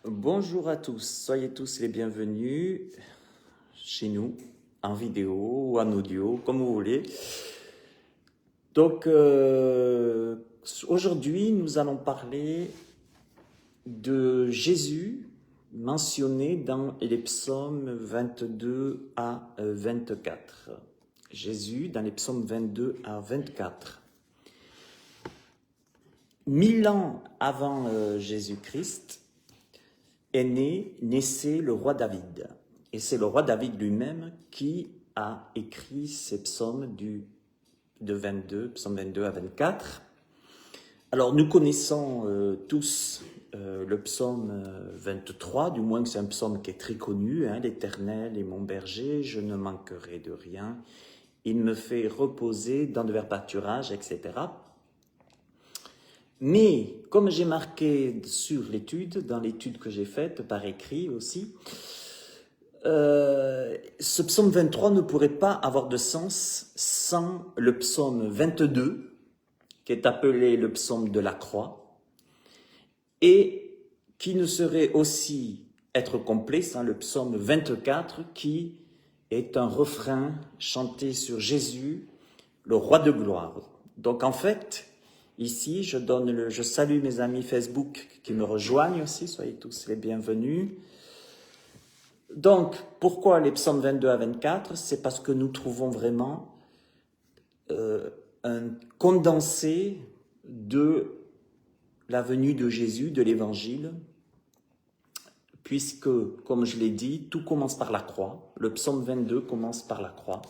Bonjour à tous, soyez tous les bienvenus chez nous, en vidéo ou en audio, comme vous voulez. Donc, aujourd'hui, nous allons parler de Jésus mentionné dans les psaumes 22 à 24. Jésus dans les psaumes 22 à 24. 1000 ans avant Jésus-Christ, naissait le roi David. Et c'est le roi David lui-même qui a écrit ces psaumes de 22, psaume 22 à 24. Alors nous connaissons tous le psaume 23, du moins que c'est un psaume qui est très connu, hein, l'Éternel est mon berger, je ne manquerai de rien, il me fait reposer dans de verts pâturages, etc. Mais, comme j'ai marqué sur l'étude, dans l'étude que j'ai faite par écrit aussi, ce psaume 23 ne pourrait pas avoir de sens sans le psaume 22, qui est appelé le psaume de la croix, et qui ne saurait aussi être complet sans le psaume 24, qui est un refrain chanté sur Jésus, le roi de gloire. Donc en fait, ici, je salue mes amis Facebook qui me rejoignent aussi, soyez tous les bienvenus. Donc, pourquoi les psaumes 22 à 24? C'est parce que nous trouvons vraiment un condensé de la venue de Jésus, de l'Évangile, puisque, comme je l'ai dit, tout commence par la croix. Le psaume 22 commence par la croix.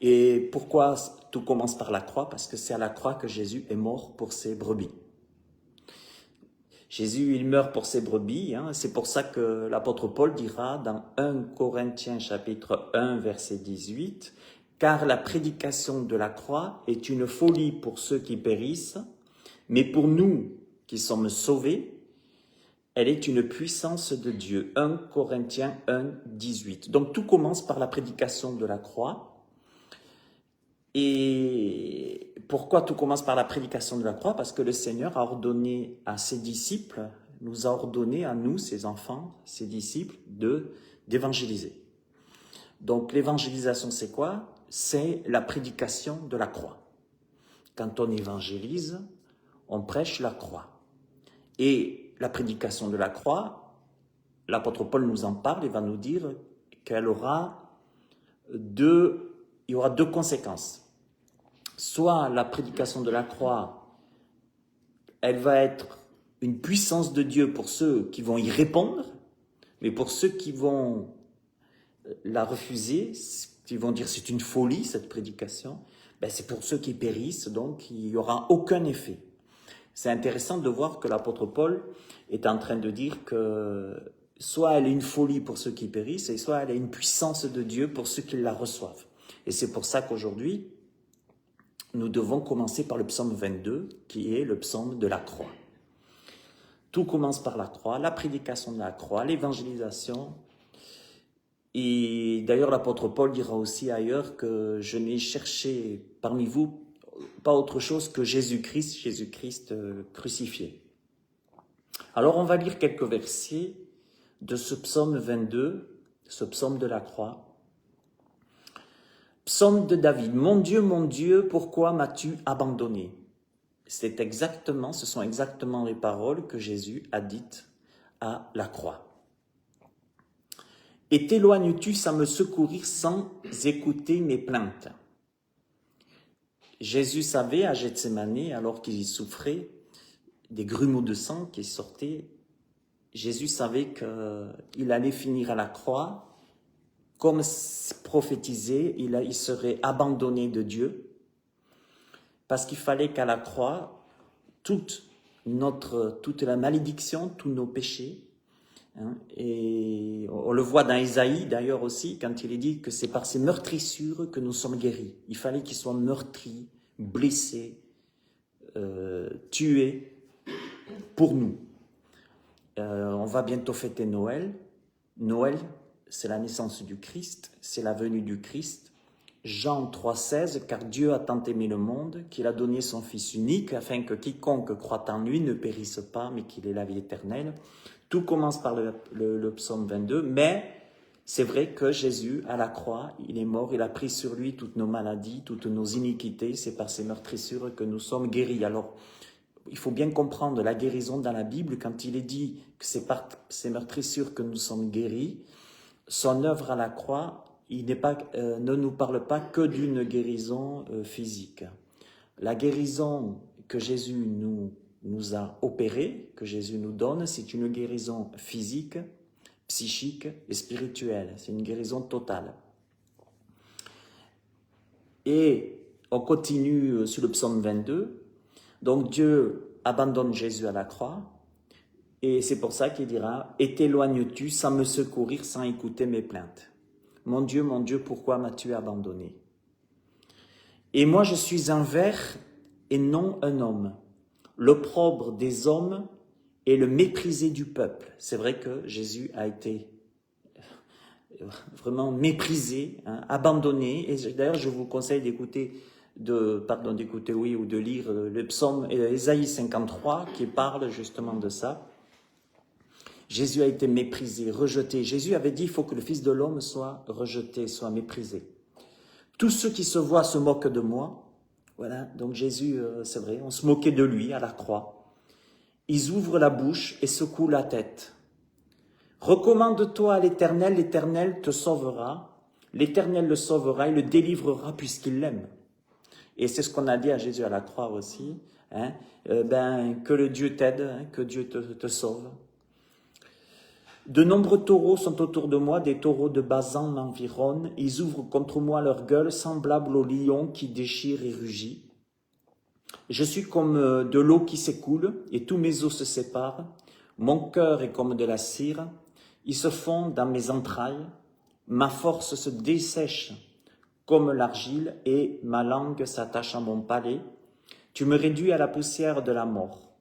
Et pourquoi tout commence par la croix? Parce que c'est à la croix que Jésus est mort pour ses brebis. Jésus, il meurt pour ses brebis, hein. C'est pour ça que l'apôtre Paul dira dans 1 Corinthiens chapitre 1 verset 18, « Car la prédication de la croix est une folie pour ceux qui périssent, mais pour nous qui sommes sauvés, elle est une puissance de Dieu. » 1 Corinthiens 1, 18. Donc tout commence par la prédication de la croix. Et pourquoi tout commence par la prédication de la croix? Parce que le Seigneur a ordonné à ses disciples, nous a ordonné à nous, ses enfants, ses disciples, d'évangéliser. Donc l'évangélisation, c'est quoi? C'est la prédication de la croix. Quand on évangélise, on prêche la croix. Et la prédication de la croix, l'apôtre Paul nous en parle et va nous dire qu'il y aura deux conséquences. Soit la prédication de la croix, elle va être une puissance de Dieu pour ceux qui vont y répondre, mais pour ceux qui vont la refuser, qui vont dire c'est une folie cette prédication, ben c'est pour ceux qui périssent, donc il n'y aura aucun effet. C'est intéressant de voir que l'apôtre Paul est en train de dire que soit elle est une folie pour ceux qui périssent, et soit elle est une puissance de Dieu pour ceux qui la reçoivent. Et c'est pour ça qu'aujourd'hui, nous devons commencer par le psaume 22, qui est le psaume de la croix. Tout commence par la croix, la prédication de la croix, l'évangélisation. Et d'ailleurs, l'apôtre Paul dira aussi ailleurs que je n'ai cherché parmi vous pas autre chose que Jésus-Christ crucifié. Alors, on va lire quelques versets de ce psaume 22, ce psaume de la croix. Psaume de David. Mon Dieu, pourquoi m'as-tu abandonné? Ce sont exactement les paroles que Jésus a dites à la croix. Et t'éloignes-tu sans me secourir, sans écouter mes plaintes? Jésus savait à Gethsémani, alors qu'il souffrait des grumeaux de sang qui sortaient, Jésus savait qu'il allait finir à la croix. Comme prophétisé, il serait abandonné de Dieu, parce qu'il fallait qu'à la croix, toute la malédiction, tous nos péchés, hein, et on le voit dans Isaïe d'ailleurs aussi, quand il est dit que c'est par ces meurtrissures que nous sommes guéris. Il fallait qu'ils soient meurtris, blessés, tués pour nous. On va bientôt fêter Noël. Noël, c'est la naissance du Christ, c'est la venue du Christ. Jean 3,16, car Dieu a tant aimé le monde qu'il a donné son Fils unique, afin que quiconque croit en lui ne périsse pas, mais qu'il ait la vie éternelle. Tout commence par le psaume 22, mais c'est vrai que Jésus, à la croix, il est mort, il a pris sur lui toutes nos maladies, toutes nos iniquités, c'est par ses meurtrissures que nous sommes guéris. Alors, il faut bien comprendre la guérison dans la Bible, quand il est dit que c'est par ses meurtrissures que nous sommes guéris, son œuvre à la croix, ne nous parle pas que d'une guérison physique. La guérison que Jésus nous a opérée, que Jésus nous donne, c'est une guérison physique, psychique et spirituelle. C'est une guérison totale. Et on continue sur le psaume 22. Donc Dieu abandonne Jésus à la croix, et c'est pour ça qu'il dira « Et t'éloignes-tu sans me secourir, sans écouter mes plaintes. Mon Dieu, pourquoi m'as-tu abandonné ?» Et moi je suis un ver et non un homme, l'opprobre des hommes et le méprisé du peuple. C'est vrai que Jésus a été vraiment méprisé, hein, abandonné, et d'ailleurs je vous conseille d'écouter ou de lire le psaume Ésaïe 53 qui parle justement de ça. Jésus a été méprisé, rejeté. Jésus avait dit il faut que le Fils de l'homme soit rejeté, soit méprisé. Tous ceux qui se voient se moquent de moi. Voilà, donc Jésus, c'est vrai, on se moquait de lui à la croix. Ils ouvrent la bouche et secouent la tête. Recommande-toi à l'Éternel, l'Éternel te sauvera. L'Éternel le sauvera et le délivrera puisqu'il l'aime. Et c'est ce qu'on a dit à Jésus à la croix aussi, hein, que le Dieu t'aide, hein, que Dieu te sauve. De nombreux taureaux sont autour de moi, des taureaux de Basan m'environnent, ils ouvrent contre moi leur gueule, semblable au lion qui déchire et rugit. Je suis comme de l'eau qui s'écoule, et tous mes os se séparent. Mon cœur est comme de la cire, ils se fond dans mes entrailles, ma force se dessèche comme l'argile, et ma langue s'attache à mon palais. Tu me réduis à la poussière de la mort.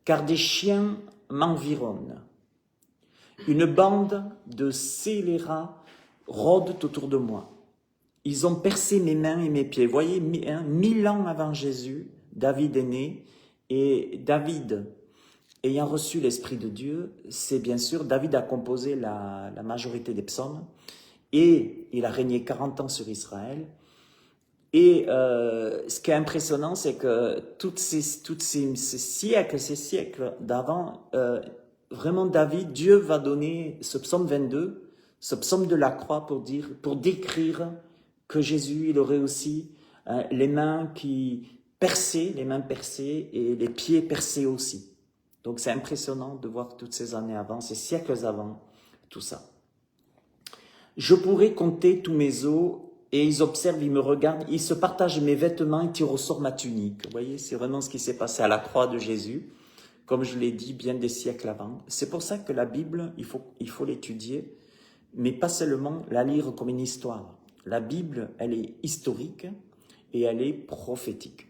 Car des chiens m'environnent. Une bande de scélérats rôdent autour de moi. Ils ont percé mes mains et mes pieds. Vous voyez, 1000 ans avant Jésus, David est né, et David, ayant reçu l'Esprit de Dieu, c'est bien sûr, David a composé la majorité des psaumes, et il a régné 40 ans sur Israël. Et ce qui est impressionnant, c'est que ces siècles d'avant, vraiment David, Dieu va donner ce psaume 22, ce psaume de la croix pour décrire que Jésus, il aurait aussi les mains percées et les pieds percés aussi. Donc c'est impressionnant de voir toutes ces années avant, ces siècles avant, tout ça. Je pourrais compter tous mes os, et ils observent, ils me regardent, ils se partagent mes vêtements et tirent au sort ma tunique. Vous voyez, c'est vraiment ce qui s'est passé à la croix de Jésus, comme je l'ai dit bien des siècles avant. C'est pour ça que la Bible, il faut l'étudier, mais pas seulement la lire comme une histoire. La Bible, elle est historique et elle est prophétique.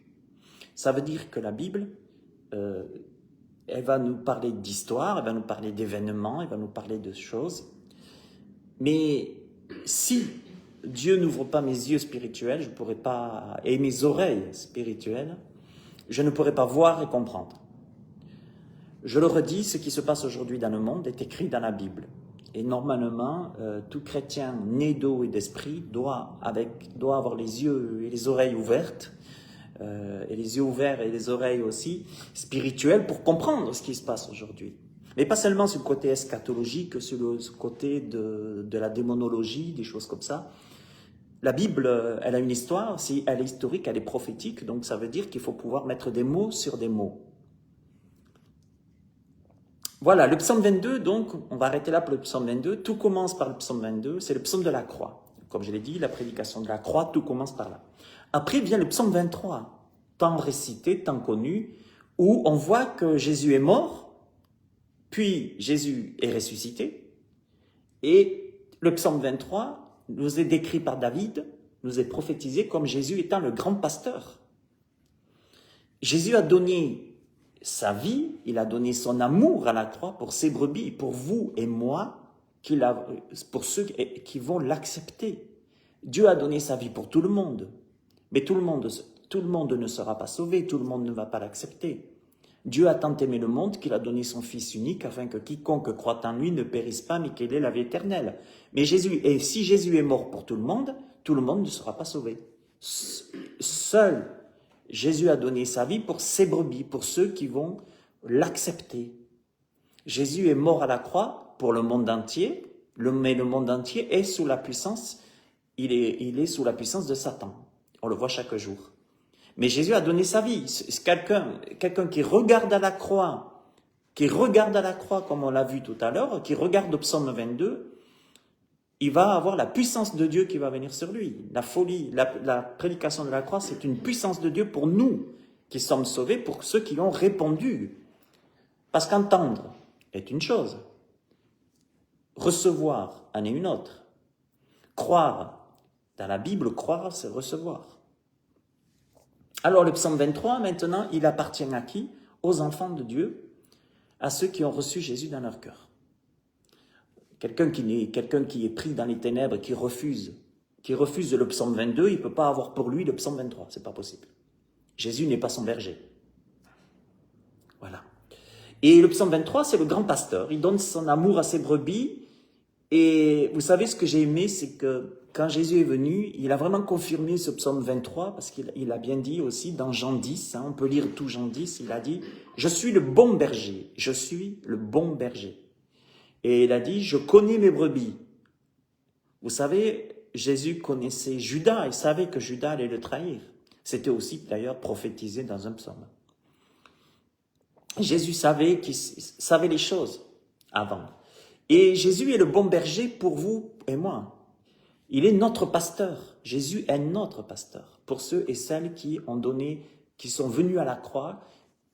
Ça veut dire que la Bible, elle va nous parler d'histoire, elle va nous parler d'événements, elle va nous parler de choses. Mais si Dieu n'ouvre pas mes yeux spirituels, je pourrais pas, et mes oreilles spirituelles, je ne pourrais pas voir et comprendre. Je le redis, ce qui se passe aujourd'hui dans le monde est écrit dans la Bible. Et normalement, tout chrétien né d'eau et d'esprit doit avoir les yeux et les oreilles ouvertes, et les yeux ouverts et les oreilles aussi spirituelles pour comprendre ce qui se passe aujourd'hui. Mais pas seulement sur le côté eschatologique, sur le côté de la démonologie, des choses comme ça. La Bible, elle a une histoire, si elle est historique, elle est prophétique, donc ça veut dire qu'il faut pouvoir mettre des mots sur des mots. Voilà, le psaume 22, donc, on va arrêter là pour le psaume 22. Tout commence par le psaume 22, c'est le psaume de la croix. Comme je l'ai dit, la prédication de la croix, tout commence par là. Après vient le psaume 23, tant récité, tant connu, où on voit que Jésus est mort, puis Jésus est ressuscité, et le psaume 23 nous est décrit par David, nous est prophétisé comme Jésus étant le grand pasteur. Jésus a donné sa vie, il a donné son amour à la croix pour ses brebis, pour vous et moi, pour ceux qui vont l'accepter. Dieu a donné sa vie pour tout le monde, mais tout le monde ne sera pas sauvé, tout le monde ne va pas l'accepter. Dieu a tant aimé le monde qu'il a donné son Fils unique afin que quiconque croit en lui ne périsse pas, mais qu'il ait la vie éternelle. Mais si Jésus est mort pour tout le monde ne sera pas sauvé. Seul Jésus a donné sa vie pour ses brebis, pour ceux qui vont l'accepter. Jésus est mort à la croix pour le monde entier, mais le monde entier est sous la puissance, il est sous la puissance de Satan. On le voit chaque jour. Mais Jésus a donné sa vie. Quelqu'un qui regarde à la croix, comme on l'a vu tout à l'heure, qui regarde au psaume 22, il va avoir la puissance de Dieu qui va venir sur lui. La folie, la prédication de la croix, c'est une puissance de Dieu pour nous qui sommes sauvés, pour ceux qui ont répondu. Parce qu'entendre est une chose, recevoir en est une autre. Croire, dans la Bible, croire, c'est recevoir. Alors le psaume 23, maintenant, il appartient à qui? Aux enfants de Dieu, à ceux qui ont reçu Jésus dans leur cœur. Quelqu'un qui est pris dans les ténèbres, qui refuse le psaume 22, il ne peut pas avoir pour lui le psaume 23, c'est pas possible. Jésus n'est pas son berger. Voilà. Et le psaume 23, c'est le grand pasteur, il donne son amour à ses brebis, et vous savez ce que j'ai aimé, c'est que quand Jésus est venu, il a vraiment confirmé ce psaume 23, parce qu'il a bien dit aussi dans Jean 10, on peut lire tout Jean 10, il a dit « Je suis le bon berger, je suis le bon berger ». Et il a dit « Je connais mes brebis ». Vous savez, Jésus connaissait Judas, il savait que Judas allait le trahir. C'était aussi d'ailleurs prophétisé dans un psaume. Jésus savait les choses avant. Et Jésus est le bon berger pour vous et moi. Il est notre pasteur. Jésus est notre pasteur. Pour ceux et celles qui sont venus à la croix,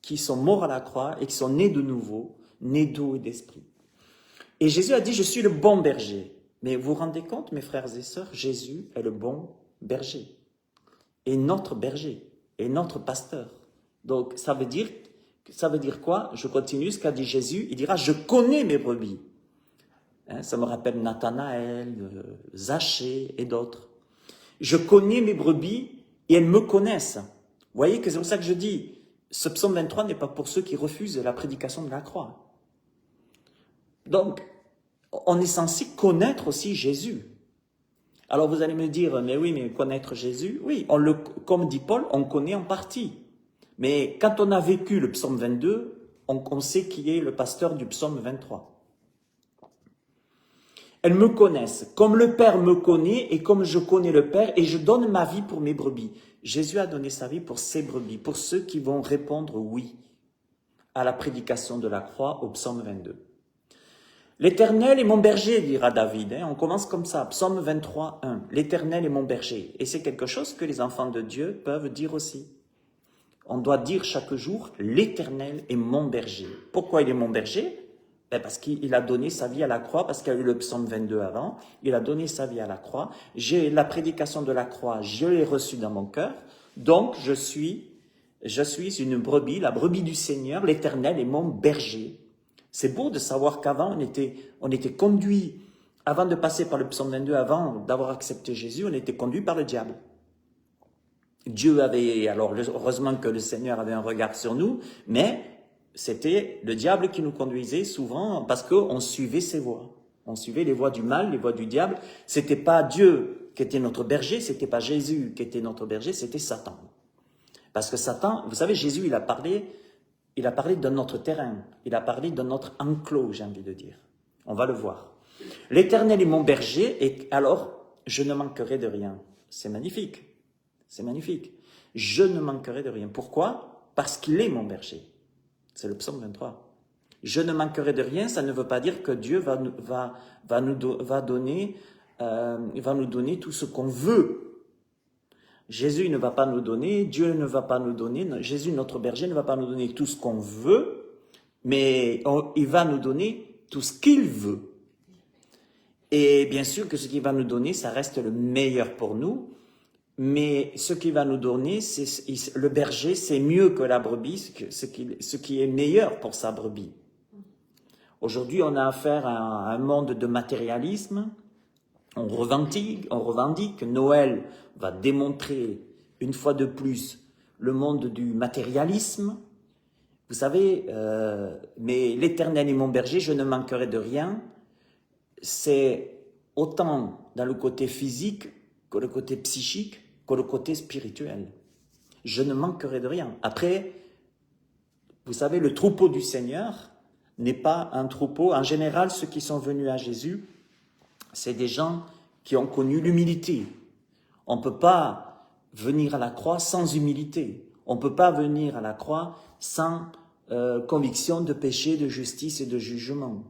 qui sont morts à la croix et qui sont nés de nouveau, nés d'eau et d'esprit. Et Jésus a dit, je suis le bon berger. Mais vous vous rendez compte, mes frères et sœurs, Jésus est le bon berger. Et notre berger, et notre pasteur. Donc, ça veut dire quoi? Je continue ce qu'a dit Jésus. Il dira, je connais mes brebis. Ça me rappelle Nathanaël, Zachée et d'autres. Je connais mes brebis et elles me connaissent. Vous voyez que c'est pour ça que je dis, ce psaume 23 n'est pas pour ceux qui refusent la prédication de la croix. Donc, on est censé connaître aussi Jésus. Alors vous allez me dire, mais oui, mais connaître Jésus, oui, comme dit Paul, on connaît en partie. Mais quand on a vécu le psaume 22, on sait qui est le pasteur du psaume 23. Elles me connaissent, comme le Père me connaît et comme je connais le Père, et je donne ma vie pour mes brebis. Jésus a donné sa vie pour ses brebis, pour ceux qui vont répondre oui à la prédication de la croix au psaume 22. L'Éternel est mon berger, dira David. On commence comme ça, psaume 23, 1. L'Éternel est mon berger. Et c'est quelque chose que les enfants de Dieu peuvent dire aussi. On doit dire chaque jour, l'Éternel est mon berger. Pourquoi il est mon berger? Parce qu'il a donné sa vie à la croix, parce qu'il y a eu le psaume 22 avant. Il a donné sa vie à la croix. J'ai la prédication de la croix, je l'ai reçue dans mon cœur. Donc, je suis une brebis, la brebis du Seigneur. L'Éternel est mon berger. C'est beau de savoir qu'avant, on était conduit, avant de passer par le psaume 22, avant d'avoir accepté Jésus, on était conduit par le diable. Heureusement que le Seigneur avait un regard sur nous, mais c'était le diable qui nous conduisait souvent parce qu'on suivait ses voies. On suivait les voies du mal, les voies du diable. C'était pas Dieu qui était notre berger, c'était pas Jésus qui était notre berger, c'était Satan. Parce que Satan, vous savez, Jésus, il a parlé de notre terrain, il a parlé de notre enclos, j'ai envie de dire. On va le voir. L'Éternel est mon berger, et alors, je ne manquerai de rien. C'est magnifique, c'est magnifique. Je ne manquerai de rien. Pourquoi? Parce qu'il est mon berger. C'est le psaume 23. Je ne manquerai de rien, ça ne veut pas dire que Dieu va nous donner tout ce qu'on veut. Jésus ne va pas nous donner, Dieu ne va pas nous donner, Jésus, notre berger, ne va pas nous donner tout ce qu'on veut, mais il va nous donner tout ce qu'il veut. Et bien sûr que ce qu'il va nous donner, ça reste le meilleur pour nous, mais ce qu'il va nous donner, le berger, c'est mieux que la brebis, ce qui est meilleur pour sa brebis. Aujourd'hui, on a affaire à un monde de matérialisme, On revendique, Noël va démontrer une fois de plus le monde du matérialisme. Vous savez, mais l'Éternel est mon berger, je ne manquerai de rien. C'est autant dans le côté physique que le côté psychique, que le côté spirituel. Je ne manquerai de rien. Après, vous savez, le troupeau du Seigneur n'est pas un troupeau. En général, ceux qui sont venus à Jésus, c'est des gens qui ont connu l'humilité. On ne peut pas venir à la croix sans humilité. On ne peut pas venir à la croix sans conviction de péché, de justice et de jugement.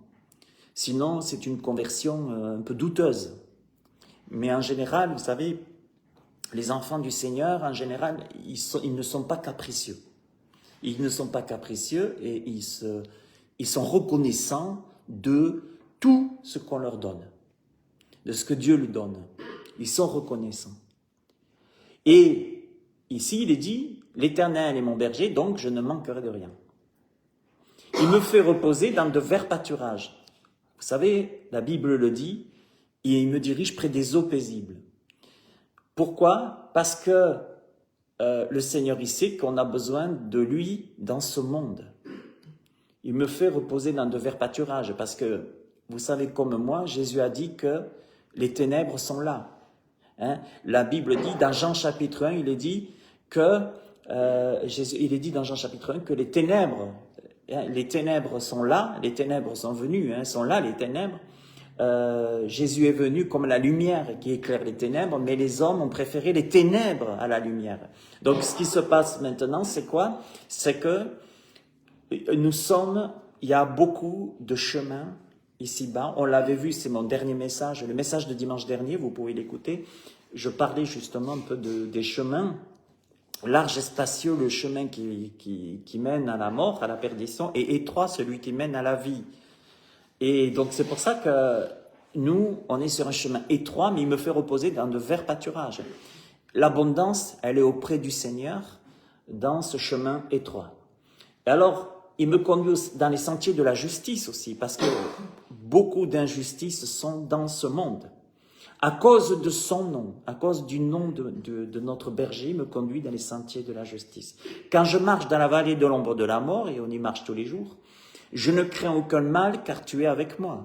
Sinon, c'est une conversion un peu douteuse. Mais en général, vous savez, les enfants du Seigneur, en général, ils ne sont pas capricieux. Ils ne sont pas capricieux et ils sont reconnaissants de tout ce qu'on leur donne, de ce que Dieu lui donne. Ils sont reconnaissants. Et ici, il est dit, l'Éternel est mon berger, donc je ne manquerai de rien. Il me fait reposer dans de verts pâturages. Vous savez, la Bible le dit, et il me dirige près des eaux paisibles. Pourquoi? Parce que le Seigneur, il sait qu'on a besoin de lui dans ce monde. Il me fait reposer dans de verts pâturages, parce que, vous savez comme moi, Jésus a dit que les ténèbres sont là. Hein? La Bible dit, dans Jean chapitre 1, il est dit que, dans Jean chapitre 1 que les ténèbres sont là, les ténèbres sont venues, sont là les ténèbres. Jésus est venu comme la lumière qui éclaire les ténèbres, mais les hommes ont préféré les ténèbres à la lumière. Donc ce qui se passe maintenant, c'est quoi? C'est que il y a beaucoup de chemins ici-bas. On l'avait vu, c'est mon dernier message, le message de dimanche dernier, vous pouvez l'écouter. Je parlais justement un peu des chemins. Large et spacieux, le chemin qui mène à la mort, à la perdition, et étroit, celui qui mène à la vie. Et donc c'est pour ça que nous, on est sur un chemin étroit, mais il me fait reposer dans de verts pâturages. L'abondance, elle est auprès du Seigneur, dans ce chemin étroit. Et alors, il me conduit dans les sentiers de la justice aussi, parce que beaucoup d'injustices sont dans ce monde. À cause de son nom, à cause du nom de notre berger, il me conduit dans les sentiers de la justice. Quand je marche dans la vallée de l'ombre de la mort, et on y marche tous les jours, je ne crains aucun mal, car tu es avec moi.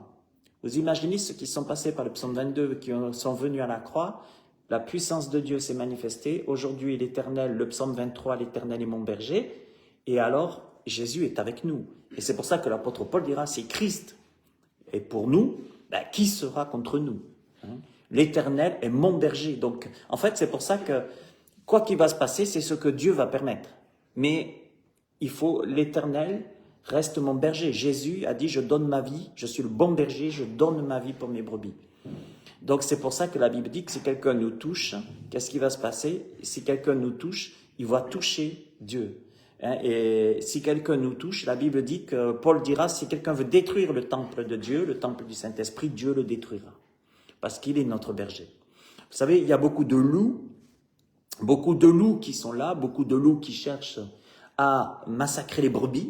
Vous imaginez ceux qui sont passés par le psaume 22, qui sont venus à la croix, la puissance de Dieu s'est manifestée. Aujourd'hui, l'Éternel, le psaume 23, l'Éternel est mon berger. Et alors, Jésus est avec nous. Et c'est pour ça que l'apôtre Paul dira, c'est Christ. Et pour nous, qui sera contre nous? L'Éternel est mon berger. Donc, en fait, c'est pour ça que, quoi qu'il va se passer, c'est ce que Dieu va permettre. Mais l'Éternel reste mon berger. Jésus a dit, je donne ma vie, je suis le bon berger, je donne ma vie pour mes brebis. Donc, c'est pour ça que la Bible dit que si quelqu'un nous touche, qu'est-ce qui va se passer? Si quelqu'un nous touche, il va toucher Dieu. Et si quelqu'un nous touche, la Bible dit que Paul dira, si quelqu'un veut détruire le temple de Dieu, le temple du Saint-Esprit, Dieu le détruira. Parce qu'il est notre berger. Vous savez, il y a beaucoup de loups qui sont là, beaucoup de loups qui cherchent à massacrer les brebis,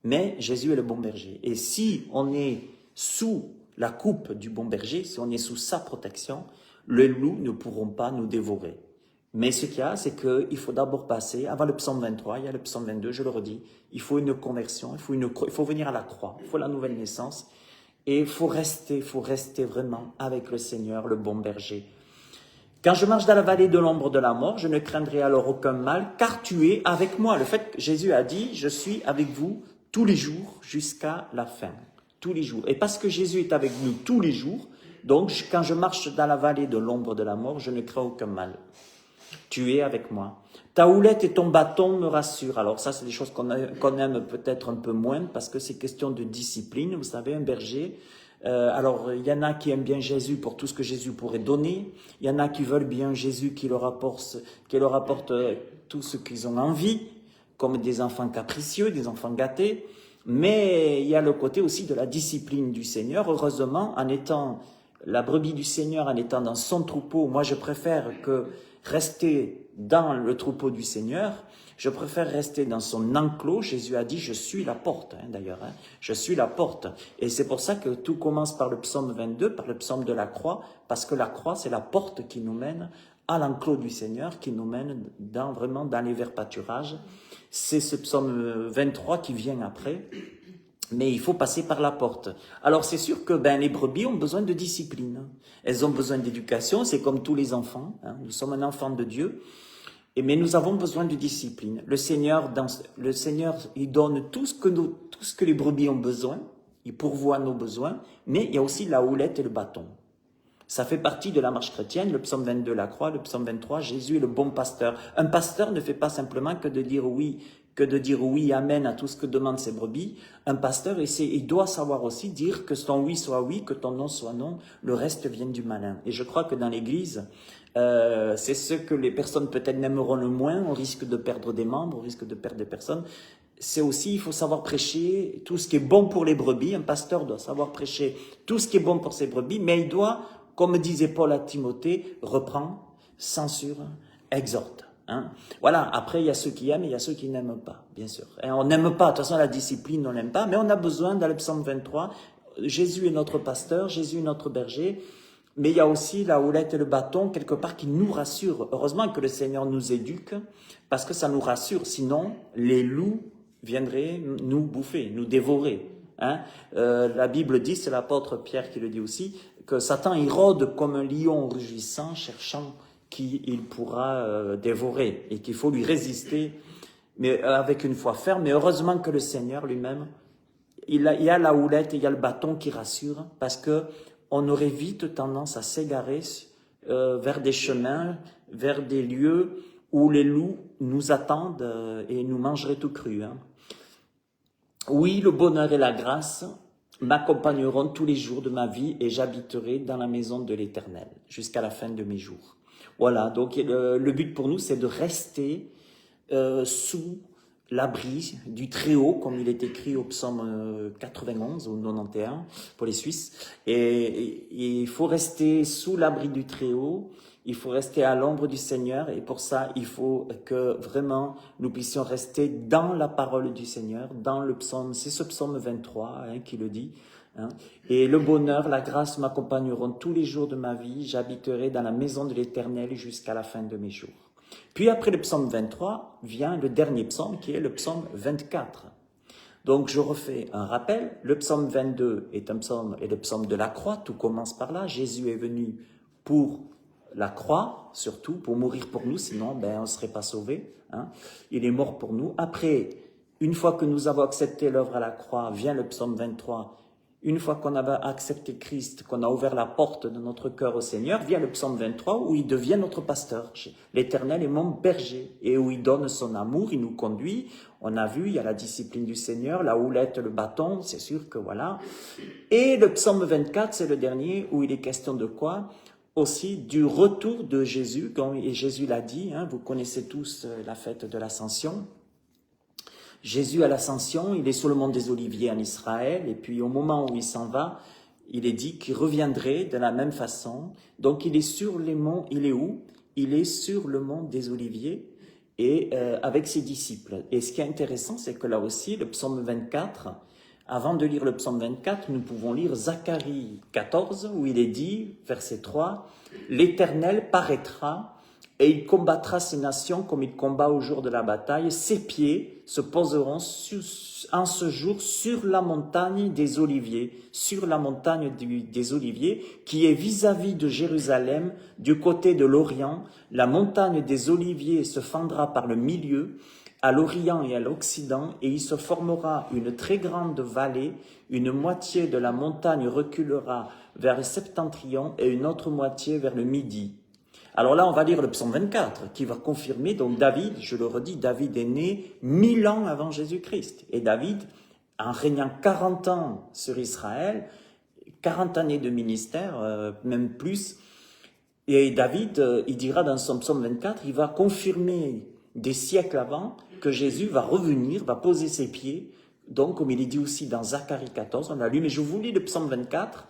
mais Jésus est le bon berger. Et si on est sous la coupe du bon berger, si on est sous sa protection, les loups ne pourront pas nous dévorer. Mais ce qu'il y a, c'est qu'il faut d'abord passer, avant le psaume 23, il y a le psaume 22, je le redis, il faut une conversion, il faut venir à la croix, il faut la nouvelle naissance. Et il faut rester vraiment avec le Seigneur, le bon berger. Quand je marche dans la vallée de l'ombre de la mort, je ne craindrai alors aucun mal, car tu es avec moi. Le fait que Jésus a dit, je suis avec vous tous les jours jusqu'à la fin. Tous les jours. Et parce que Jésus est avec nous tous les jours, donc quand je marche dans la vallée de l'ombre de la mort, je ne crains aucun mal. Tu es avec moi. Ta houlette et ton bâton me rassurent. Alors ça, c'est des choses qu'on aime peut-être un peu moins parce que c'est question de discipline. Vous savez, un berger, alors il y en a qui aiment bien Jésus pour tout ce que Jésus pourrait donner. Il y en a qui veulent bien Jésus qui leur apporte tout ce qu'ils ont envie, comme des enfants capricieux, des enfants gâtés. Mais il y a le côté aussi de la discipline du Seigneur. Heureusement, en étant la brebis du Seigneur, en étant dans son troupeau, moi je préfère que rester dans le troupeau du Seigneur Je préfère rester dans son enclos. Jésus a dit, je suis la porte, d'ailleurs. Je suis la porte. Et c'est pour ça que tout commence par le psaume 22, par le psaume de la croix, parce que la croix, c'est la porte qui nous mène à l'enclos du Seigneur, qui nous mène vraiment dans les verts pâturages. C'est ce psaume 23 qui vient après. Mais il faut passer par la porte. Alors c'est sûr que les brebis ont besoin de discipline. Elles ont besoin d'éducation, c'est comme tous les enfants. Nous sommes un enfant de Dieu. Mais nous avons besoin de discipline. Le Seigneur, il donne tout ce que les brebis ont besoin. Il pourvoit nos besoins. Mais il y a aussi la houlette et le bâton. Ça fait partie de la marche chrétienne. Le psaume 22, la croix. Le psaume 23, Jésus est le bon pasteur. Un pasteur ne fait pas simplement que de dire oui, amen à tout ce que demandent ses brebis. Un pasteur, il doit savoir aussi dire que ton oui soit oui, que ton non soit non. Le reste vient du malin. Et je crois que dans l'Église, c'est ce que les personnes peut-être n'aimeront le moins. On risque de perdre des membres, on risque de perdre des personnes. C'est aussi, il faut savoir prêcher tout ce qui est bon pour les brebis. Un pasteur doit savoir prêcher tout ce qui est bon pour ses brebis, mais il doit, comme disait Paul à Timothée, reprend, censure, exhorte. Voilà, après il y a ceux qui aiment et il y a ceux qui n'aiment pas, bien sûr. Et on n'aime pas, de toute façon la discipline on n'aime pas, mais on a besoin, dans le psaume 23, Jésus est notre pasteur, Jésus est notre berger, mais il y a aussi la houlette et le bâton, quelque part, qui nous rassurent. Heureusement que le Seigneur nous éduque, parce que ça nous rassure, sinon les loups viendraient nous bouffer, nous dévorer. La Bible dit, c'est l'apôtre Pierre qui le dit aussi, que Satan il rôde comme un lion rugissant, cherchant qui il pourra dévorer et qu'il faut lui résister, mais avec une foi ferme. Mais heureusement que le Seigneur lui-même, il y a la houlette et il y a le bâton qui rassure, parce que on aurait vite tendance à s'égarer vers des chemins, vers des lieux où les loups nous attendent et nous mangeraient tout cru. Oui, le bonheur et la grâce m'accompagneront tous les jours de ma vie et j'habiterai dans la maison de l'Éternel jusqu'à la fin de mes jours. Voilà, donc le but pour nous, c'est de rester sous l'abri du Très-Haut, comme il est écrit au psaume 91 ou 91 pour les Suisses. Et il faut rester sous l'abri du Très-Haut, il faut rester à l'ombre du Seigneur, et pour ça, il faut que vraiment nous puissions rester dans la parole du Seigneur, dans le psaume, c'est ce psaume 23 qui le dit. Et le bonheur, la grâce m'accompagneront tous les jours de ma vie, j'habiterai dans la maison de l'Éternel jusqu'à la fin de mes jours. Puis après le psaume 23 vient le dernier psaume qui est le psaume 24. Donc je refais un rappel, le psaume 22 est un psaume, et le psaume de la croix, tout commence par là. Jésus est venu pour la croix, surtout pour mourir pour nous, sinon on ne serait pas sauvés. Il est mort pour nous. Après, une fois que nous avons accepté l'œuvre à la croix, vient le psaume 23. Une fois qu'on a accepté Christ, qu'on a ouvert la porte de notre cœur au Seigneur, vient le psaume 23 où il devient notre pasteur. L'Éternel est mon berger et où il donne son amour, il nous conduit. On a vu, il y a la discipline du Seigneur, la houlette, le bâton, c'est sûr que voilà. Et le psaume 24, c'est le dernier où il est question de quoi? Aussi du retour de Jésus, et Jésus l'a dit, vous connaissez tous la fête de l'Ascension. Jésus à l'Ascension, il est sur le mont des Oliviers en Israël, et puis au moment où il s'en va, il est dit qu'il reviendrait de la même façon. Donc il est sur les monts, il est où? Il est sur le mont des Oliviers, et avec ses disciples. Et ce qui est intéressant, c'est que là aussi, le psaume 24, avant de lire le psaume 24, nous pouvons lire Zacharie 14, où il est dit, verset 3, « L'Éternel paraîtra, et il combattra ces nations comme il combat au jour de la bataille. Ses pieds se poseront en ce jour sur la montagne des Oliviers, sur la montagne des Oliviers, qui est vis-à-vis de Jérusalem, du côté de l'Orient. La montagne des Oliviers se fendra par le milieu, à l'Orient et à l'Occident, et il se formera une très grande vallée. Une moitié de la montagne reculera vers le septentrion et une autre moitié vers le midi. » Alors là, on va lire le psaume 24, qui va confirmer, donc David, je le redis, David est né 1000 ans avant Jésus-Christ. Et David, en régnant 40 ans sur Israël, 40 années de ministère, même plus, et David, il dira dans son psaume 24, il va confirmer des siècles avant que Jésus va revenir, va poser ses pieds, donc comme il est dit aussi dans Zacharie 14, on l'a lu, mais je vous lis le psaume 24,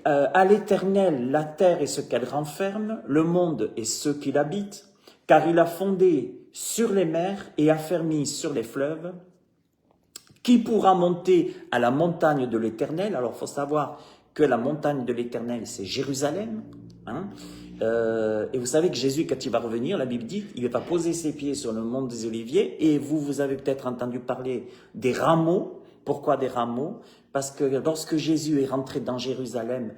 à l'Éternel, la terre et ce qu'elle renferme, le monde et ceux qui l'habitent, car il a fondé sur les mers et affermi sur les fleuves? Qui pourra monter à la montagne de l'Éternel? Alors, il faut savoir que la montagne de l'Éternel, c'est Jérusalem. Hein. Et vous savez que Jésus, quand il va revenir, la Bible dit, il va poser ses pieds sur le mont des Oliviers. Et vous avez peut-être entendu parler des rameaux. Pourquoi des rameaux? Parce que lorsque Jésus est rentré dans Jérusalem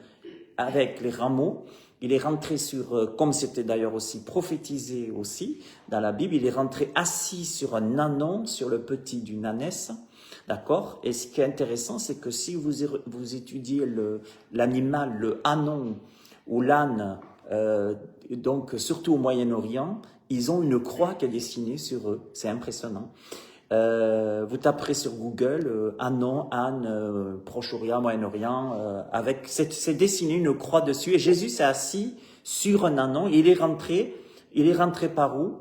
avec les rameaux, il est rentré sur, comme c'était d'ailleurs aussi prophétisé aussi dans la Bible, il est rentré assis sur un ânon, sur le petit d'une ânesse. D'accord? Et ce qui est intéressant, c'est que si vous étudiez l'animal, le ânon ou l'âne, donc surtout au Moyen-Orient, ils ont une croix qui est dessinée sur eux. C'est impressionnant. Vous taperez sur Google ânon, âne, Proche-Orient, Moyen-Orient, avec c'est dessiné une croix dessus. Et Jésus s'est assis sur un ânon. Il est rentré par où?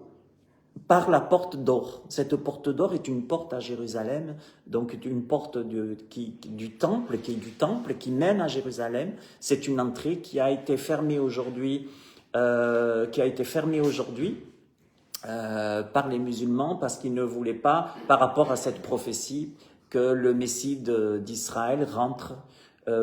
Par la porte d'or. Cette porte d'or est une porte à Jérusalem, donc une porte du temple, qui mène à Jérusalem. C'est une entrée qui a été fermée aujourd'hui, par les musulmans parce qu'ils ne voulaient pas, par rapport à cette prophétie, que le Messie d'Israël rentre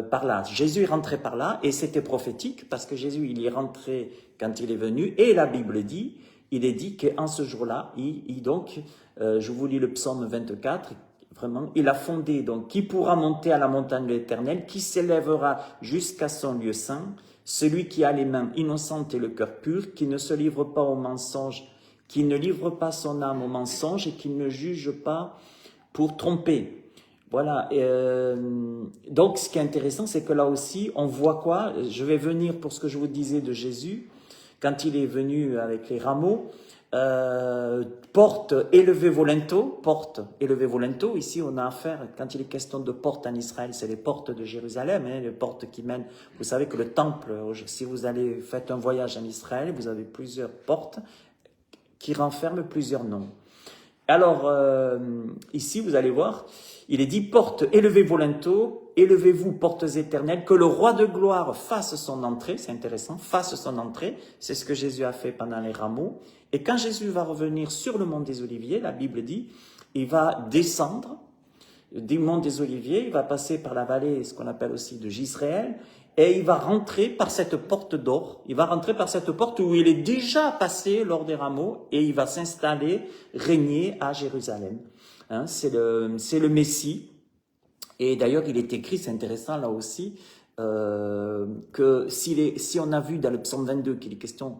par là. Jésus est rentré par là et c'était prophétique parce que Jésus il est rentré quand il est venu et la Bible dit. Il est dit qu'en ce jour-là, je vous lis le psaume 24, vraiment, il a fondé, donc, qui pourra monter à la montagne de l'Éternel, qui s'élèvera jusqu'à son lieu saint, celui qui a les mains innocentes et le cœur pur, qui ne se livre pas au mensonge, qui ne livre pas son âme au mensonge et qui ne juge pas pour tromper. Voilà, donc ce qui est intéressant, c'est que là aussi, on voit quoi? Je vais venir pour ce que je vous disais de Jésus. Quand il est venu avec les rameaux, porte élevez vos linteaux, ici on a affaire, quand il est question de porte en Israël, c'est les portes de Jérusalem, les portes qui mènent, vous savez que le temple, si vous faites un voyage en Israël, vous avez plusieurs portes qui renferment plusieurs noms. Alors, ici vous allez voir, il est dit, porte, élevez vos linteaux, élevez-vous, portes éternelles, que le roi de gloire fasse son entrée, c'est intéressant, fasse son entrée, c'est ce que Jésus a fait pendant les rameaux. Et quand Jésus va revenir sur le mont des Oliviers, la Bible dit, il va descendre du mont des Oliviers, il va passer par la vallée, ce qu'on appelle aussi de Jisraël, et il va rentrer par cette porte d'or, il va rentrer par cette porte où il est déjà passé lors des rameaux, et il va s'installer, régner à Jérusalem. Hein, c'est le Messie. Et d'ailleurs, il est écrit, c'est intéressant là aussi, que si on a vu dans le psaume 22 qu'il est question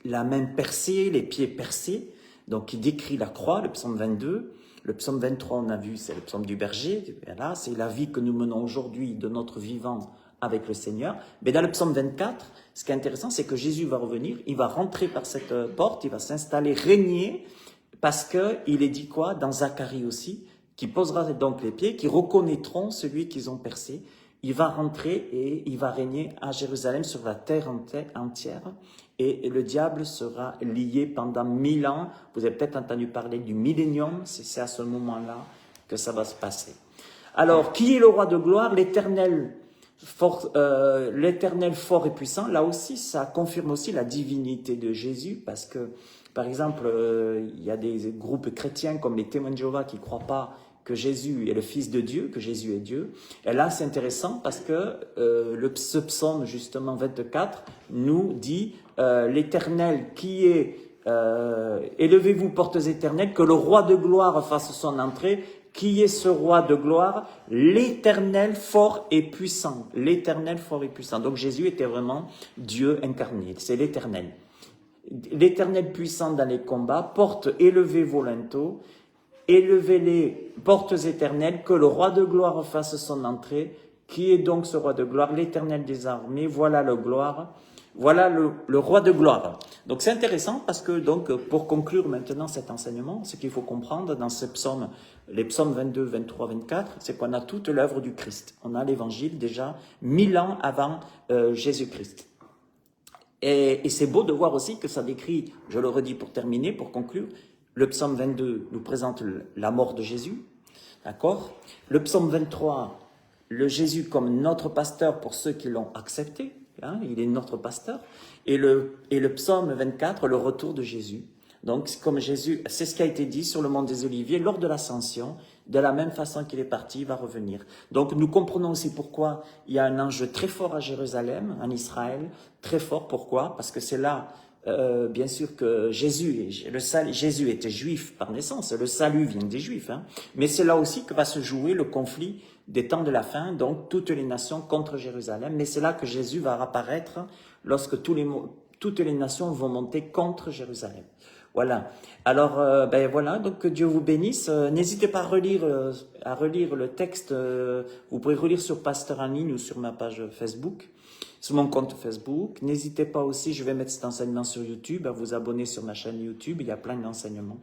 la main percée, les pieds percés, donc il décrit la croix, le psaume 22. Le psaume 23, on a vu, c'est le psaume du berger. Là, c'est la vie que nous menons aujourd'hui de notre vivant avec le Seigneur. Mais dans le psaume 24, ce qui est intéressant, c'est que Jésus va revenir, il va rentrer par cette porte, il va s'installer, régner, parce qu'il est dit quoi? Dans Zacharie aussi, qui posera donc les pieds, qui reconnaîtront celui qu'ils ont percé. Il va rentrer et il va régner à Jérusalem sur la terre entière. Et le diable sera lié pendant 1000 ans. Vous avez peut-être entendu parler du millénium, c'est à ce moment-là que ça va se passer. Alors, qui est le roi de gloire? L'Éternel fort et puissant. Là aussi, ça confirme aussi la divinité de Jésus, parce que, par exemple, il y a des groupes chrétiens comme les témoins de Jéhovah qui ne croient pas que Jésus est le Fils de Dieu, que Jésus est Dieu. Et là, c'est intéressant parce que ce psaume, justement, 24, nous dit l'Éternel qui est élevez-vous, portes éternelles, que le roi de gloire fasse son entrée. Qui est ce roi de gloire? L'Éternel fort et puissant. L'Éternel fort et puissant. Donc Jésus était vraiment Dieu incarné. C'est l'Éternel. L'Éternel puissant dans les combats. Porte, élevez vos linteaux. Élevez-les, portes éternelles, que le roi de gloire fasse son entrée. Qui est donc ce roi de gloire? L'Éternel des armées. Voilà le roi de gloire. Donc c'est intéressant parce que, donc, pour conclure maintenant cet enseignement, ce qu'il faut comprendre dans ces psaumes, les psaumes 22, 23, 24, c'est qu'on a toute l'œuvre du Christ. On a l'évangile déjà 1000 ans avant Jésus-Christ. Et c'est beau de voir aussi que ça décrit, je le redis pour terminer, pour conclure, le psaume 22 nous présente la mort de Jésus, d'accord? Le psaume 23, le Jésus comme notre pasteur pour ceux qui l'ont accepté, hein, il est notre pasteur. Et le psaume 24, le retour de Jésus. Donc, comme Jésus, c'est ce qui a été dit sur le mont des Oliviers lors de l'ascension, de la même façon qu'il est parti, il va revenir. Donc, nous comprenons aussi pourquoi il y a un enjeu très fort à Jérusalem, en Israël, très fort. Pourquoi? Parce que c'est là, bien sûr que Jésus était juif par naissance, le salut vient des Juifs, hein. Mais c'est là aussi que va se jouer le conflit des temps de la fin, donc toutes les nations contre Jérusalem. Mais c'est là que Jésus va apparaître lorsque toutes les nations vont monter contre Jérusalem. Voilà. Alors, ben voilà, donc que Dieu vous bénisse. N'hésitez pas à relire le texte. Vous pouvez relire sur Pasteur en ligne ou sur ma page Facebook, sur mon compte Facebook. N'hésitez pas aussi, je vais mettre cet enseignement sur YouTube, à vous abonner sur ma chaîne YouTube. Il y a plein d'enseignements.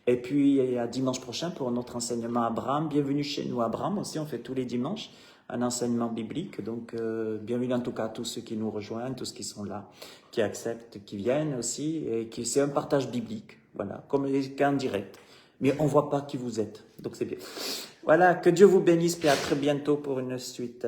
Et puis, à dimanche prochain pour notre enseignement Abraham. Bienvenue chez nous, Abraham aussi. On fait tous les dimanches un enseignement biblique. Donc, bienvenue en tout cas à tous ceux qui nous rejoignent, tous ceux qui sont là, qui acceptent, qui viennent aussi. Et c'est un partage biblique. Voilà, comme en direct. Mais on ne voit pas qui vous êtes. Donc, c'est bien. Voilà, que Dieu vous bénisse et à très bientôt pour une suite.